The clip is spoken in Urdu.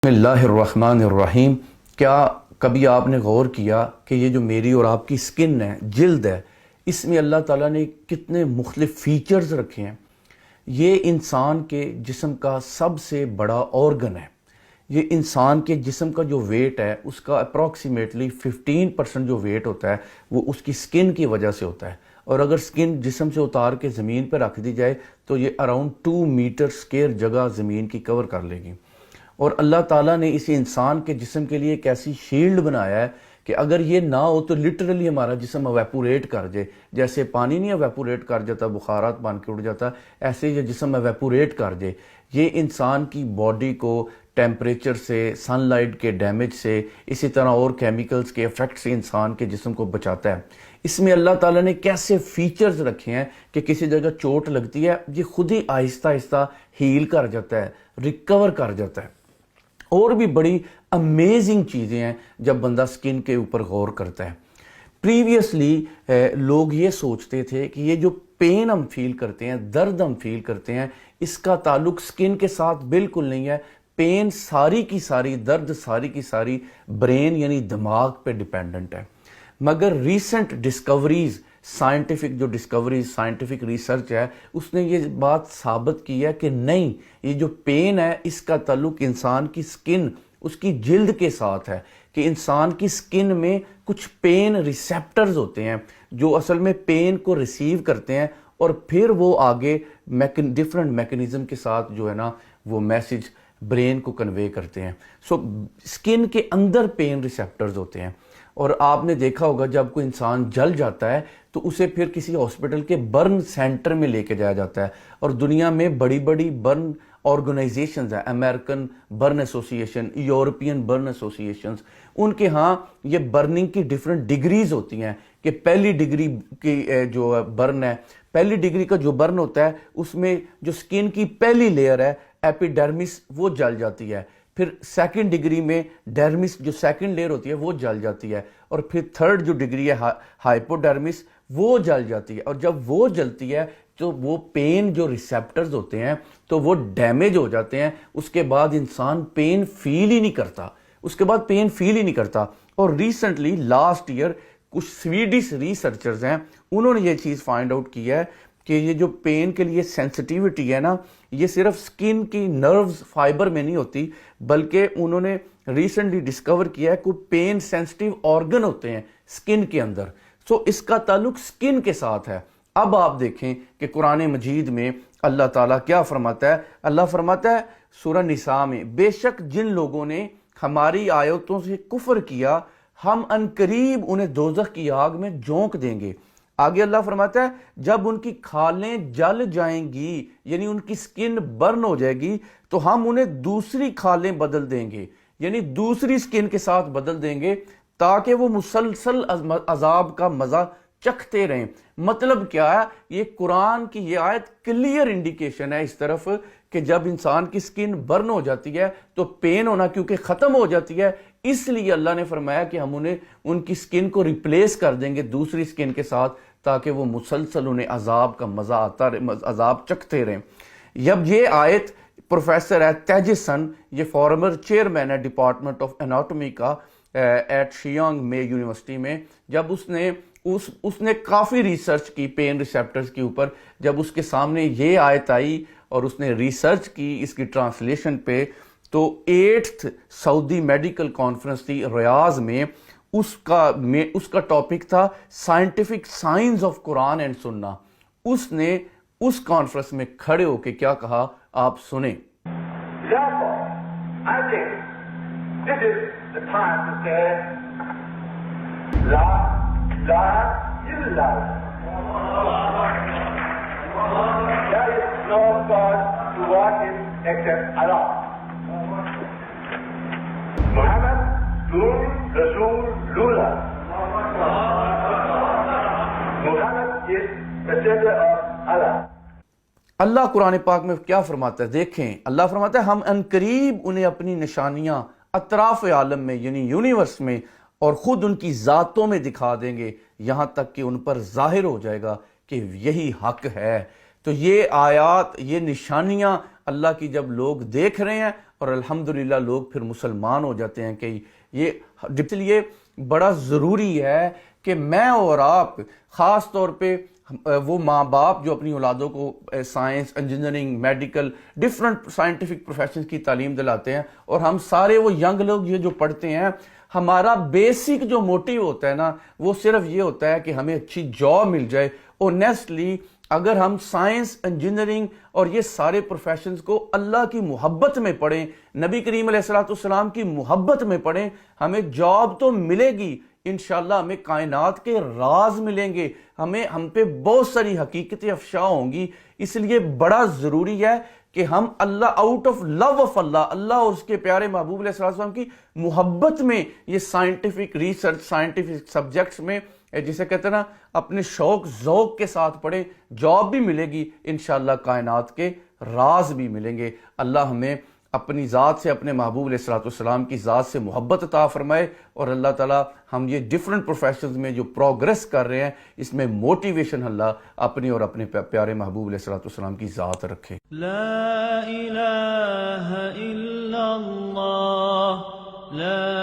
بسم اللہ الرحمن الرحیم۔ کیا کبھی آپ نے غور کیا کہ یہ جو میری اور آپ کی سکن ہے، جلد ہے، اس میں اللہ تعالیٰ نے کتنے مختلف فیچرز رکھے ہیں؟ یہ انسان کے جسم کا سب سے بڑا آرگن ہے۔ یہ انسان کے جسم کا جو ویٹ ہے اس کا اپروکسیمیٹلی 15% جو ویٹ ہوتا ہے وہ اس کی سکن کی وجہ سے ہوتا ہے، اور اگر سکن جسم سے اتار کے زمین پہ رکھ دی جائے تو یہ اراؤنڈ 2 میٹر اسکوائر جگہ زمین کی کور کر لے گی۔ اور اللہ تعالیٰ نے اسی انسان کے جسم کے لیے ایک ایسی شیلڈ بنایا ہے کہ اگر یہ نہ ہو تو لٹرلی ہمارا جسم ایویپوریٹ کر جائے، جیسے پانی نہیں ایویپوریٹ کر جاتا، بخارات بن کے اڑ جاتا، ایسے یہ جسم ایویپوریٹ کر جائے۔ یہ انسان کی باڈی کو ٹیمپریچر سے، سن لائٹ کے ڈیمیج سے، اسی طرح اور کیمیکلز کے افیکٹ سے انسان کے جسم کو بچاتا ہے۔ اس میں اللہ تعالیٰ نے کیسے فیچرز رکھے ہیں کہ کسی جگہ چوٹ لگتی ہے یہ خود ہی آہستہ آہستہ ہیل کر جاتا ہے، ریکور کر جاتا ہے۔ اور بھی بڑی امیزنگ چیزیں ہیں جب بندہ سکن کے اوپر غور کرتا ہے۔ پریویسلی لوگ یہ سوچتے تھے کہ یہ جو پین ہم فیل کرتے ہیں، درد ہم فیل کرتے ہیں، اس کا تعلق سکن کے ساتھ بالکل نہیں ہے۔ پین ساری کی ساری، درد ساری کی ساری برین یعنی دماغ پہ ڈیپینڈنٹ ہے۔ مگر ریسنٹ ڈسکوریز، سائنٹیفک ریسرچ ہے، اس نے یہ بات ثابت کی ہے کہ نہیں، یہ جو پین ہے اس کا تعلق انسان کی سکن، اس کی جلد کے ساتھ ہے، کہ انسان کی سکن میں کچھ پین ریسیپٹرز ہوتے ہیں جو اصل میں پین کو ریسیو کرتے ہیں اور پھر وہ آگے ڈفرنٹ میکنزم کے ساتھ جو ہے نا وہ میسج برین کو کنوے کرتے ہیں۔ سکن کے اندر پین ریسیپٹرز ہوتے ہیں، اور آپ نے دیکھا ہوگا جب کوئی انسان جل جاتا ہے تو اسے پھر کسی ہاسپٹل کے برن سینٹر میں لے کے جایا جاتا ہے، اور دنیا میں بڑی بڑی برن آرگنائزیشنز ہیں، امریکن برن ایسوسی ایشن، یورپین برن ایسوسی ایشنز، ان کے ہاں یہ برننگ کی ڈیفرنٹ ڈگریز ہوتی ہیں کہ پہلی ڈگری کی جو برن ہے، پہلی ڈگری کا جو برن ہوتا ہے اس میں جو سکن کی پہلی لیئر ہے ایپیڈرمس وہ جل جاتی ہے، پھر سیکنڈ ڈگری میں ڈرمس جو سیکنڈ لیئر ہوتی ہے وہ جل جاتی ہے، اور پھر تھرڈ جو ڈگری ہے ہائپوڈرمس وہ جل جاتی ہے، اور جب وہ جلتی ہے تو وہ پین جو ریسیپٹرز ہوتے ہیں تو وہ ڈیمیج ہو جاتے ہیں۔ اس کے بعد انسان پین فیل ہی نہیں کرتا۔ اور ریسنٹلی لاسٹ ایئر کچھ سویڈش ریسرچرز ہیں، انہوں نے یہ چیز فائنڈ آؤٹ کی ہے کہ یہ جو پین کے لیے سینسٹیوٹی ہے نا، یہ صرف سکن کی نروز فائبر میں نہیں ہوتی، بلکہ انہوں نے ریسنٹلی ڈسکور کیا ہے کہ پین سینسٹیو آرگن ہوتے ہیں سکن کے اندر، اس کا تعلق سکن کے ساتھ ہے۔ اب آپ دیکھیں کہ قرآن مجید میں اللہ تعالیٰ کیا فرماتا ہے۔ اللہ فرماتا ہے سورہ نساء میں، بے شک جن لوگوں نے ہماری آیتوں سے کفر کیا ہم عنقریب انہیں دوزخ کی آگ میں جھونک دیں گے۔ آگے اللہ فرماتا ہے جب ان کی کھالیں جل جائیں گی، یعنی ان کی سکن برن ہو جائے گی، تو ہم انہیں دوسری کھالیں بدل دیں گے، یعنی دوسری سکن کے ساتھ بدل دیں گے تاکہ وہ مسلسل عذاب کا مزہ چکھتے رہیں۔ مطلب کیا ہے؟ یہ قرآن کی یہ آیت کلیئر انڈیکیشن ہے اس طرف کہ جب انسان کی سکن برن ہو جاتی ہے تو پین ہونا کیونکہ ختم ہو جاتی ہے، اس لیے اللہ نے فرمایا کہ ہم انہیں ان کی سکن کو ریپلیس کر دیں گے دوسری سکن کے ساتھ تاکہ وہ مسلسل انہیں عذاب کا مزہ آتا رہے، عذاب چکھتے رہیں۔ جب یہ آیت پروفیسر ہے تیجسن، یہ فارمر چیئرمین ہے ڈپارٹمنٹ آف اناٹومی کا ایٹ شیانگ مے یونیورسٹی میں، جب اس نے کافی ریسرچ کی پین ریسیپٹرز کے اوپر، جب اس کے سامنے یہ آیت آئی اور اس نے ریسرچ کی اس کی ٹرانسلیشن پہ، تو 8th سعودی میڈیکل کانفرنس تھی ریاض میں، اس کا ٹاپک تھا scientific science of Quran and سنہ۔ اس نے اس کانفرنس میں کھڑے ہو کے کیا کہا آپ سنیں۔ This is the time to say, La ilaha illallah. There is no God to worship except Allah. Muhammad Rasulullah. Muhammad is messenger of Allah. اللہ قرآن پاک میں کیا فرماتا ہے؟ دیکھیں، اللہ فرماتا ہے ہم عنقریب انہیں اپنی نشانیاں اطراف عالم میں یعنی یونیورس میں اور خود ان کی ذاتوں میں دکھا دیں گے، یہاں تک کہ ان پر ظاہر ہو جائے گا کہ یہی حق ہے۔ تو یہ آیات، یہ نشانیاں اللہ کی جب لوگ دیکھ رہے ہیں اور الحمدللہ لوگ پھر مسلمان ہو جاتے ہیں کہ یہ اس لیے بڑا ضروری ہے کہ میں اور آپ خاص طور پہ وہ ماں باپ جو اپنی اولادوں کو science, engineering, medical, different scientific professions کی تعلیم دلاتے ہیں، اور ہم سارے وہ ینگ لوگ یہ جو پڑھتے ہیں، ہمارا بیسک جو موٹیو ہوتا ہے نا وہ صرف یہ ہوتا ہے کہ ہمیں اچھی جاب مل جائے۔ اونیسٹلی اگر ہم سائنس، انجینئرنگ اور یہ سارے پروفیشنز کو اللہ کی محبت میں پڑھیں، نبی کریم علیہ السلام کی محبت میں پڑھیں، ہمیں جاب تو ملے گی انشاءاللہ، ہمیں کائنات کے راز ملیں گے، ہم پہ بہت ساری حقیقتیں افشا ہوں گی۔ اس لیے بڑا ضروری ہے کہ ہم اللہ آؤٹ آف لو آف اللہ اور اس کے پیارے محبوب علیہ السلام کی محبت میں یہ سائنٹیفک ریسرچ، سائنٹیفک سبجیکٹس میں جسے کہتے ہیں نا اپنے شوق ذوق کے ساتھ پڑھیں، جاب بھی ملے گی انشاءاللہ، کائنات کے راز بھی ملیں گے۔ اللہ ہمیں اپنی ذات سے، اپنے محبوب علیہ السلام کی ذات سے محبت عطا فرمائے، اور اللہ تعالیٰ ہم یہ ڈیفرنٹ پروفیشنز میں جو پروگریس کر رہے ہیں اس میں موٹیویشن اللہ اپنی اور اپنے پیارے محبوب علیہ السلام کی ذات رکھے۔ لا الہ الا اللہ، لا